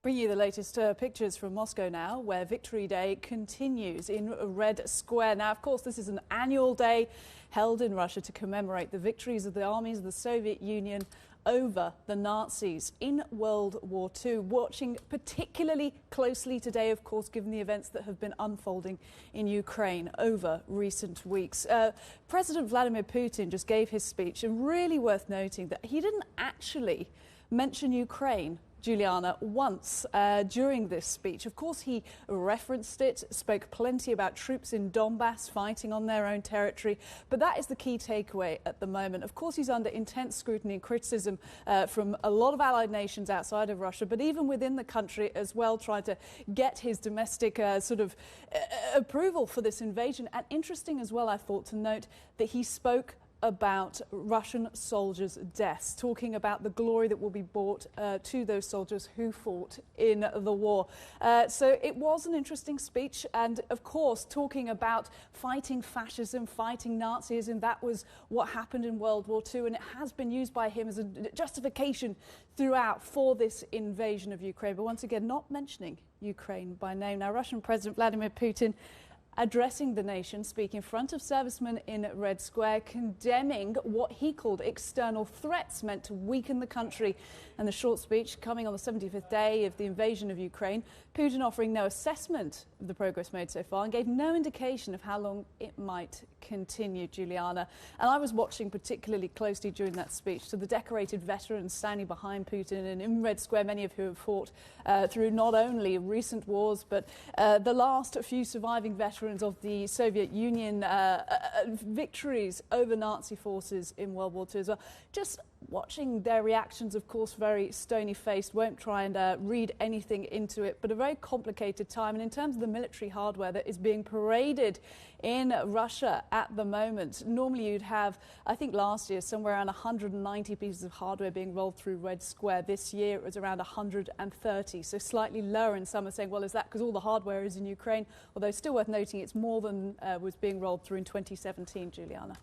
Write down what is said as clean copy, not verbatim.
Bring you the latest pictures from Moscow now, where Victory Day continues in Red Square. Now, of course, this is an annual day held in Russia to commemorate the victories of the armies of the Soviet Union over the Nazis in World War II. Watching particularly closely today, of course, given the events that have been unfolding in Ukraine over recent weeks. President Vladimir Putin just gave his speech, and really worth noting that he didn't actually mention Ukraine, Juliana, once during this speech. Of course, he referenced it, spoke plenty about troops in Donbass fighting on their own territory, but that is the key takeaway at the moment. Of course, he's under intense scrutiny and criticism from a lot of allied nations outside of Russia, but even within the country as well, trying to get his domestic approval for this invasion. And interesting as well, I thought, to note that he spoke about Russian soldiers' deaths, talking about the glory that will be brought to those soldiers who fought in the war. So it was an interesting speech, and of course talking about fighting fascism, fighting Nazism. That was what happened in World War II, and it has been used by him as a justification throughout for this invasion of Ukraine, but once again not mentioning Ukraine by name. Now, Russian President Vladimir Putin addressing the nation, speaking in front of servicemen in Red Square, condemning what he called external threats meant to weaken the country. And the short speech coming on the 75th day of the invasion of Ukraine, Putin offering no assessment of the progress made so far and gave no indication of how long it might continue, Juliana. And I was watching particularly closely during that speech to the decorated veterans standing behind Putin and in Red Square, many of who have fought through not only recent wars, but the last few surviving veterans of the Soviet Union victories over Nazi forces in World War II as well. Just watching their reactions, of course, very stony-faced, won't try and read anything into it, but a very complicated time. And in terms of the military hardware that is being paraded in Russia at the moment, normally you'd have, I think last year, somewhere around 190 pieces of hardware being rolled through Red Square. This year it was around 130, so slightly lower. And some are saying, well, is that because all the hardware is in Ukraine? Although still worth noting it's more than was being rolled through in 2017, Juliana.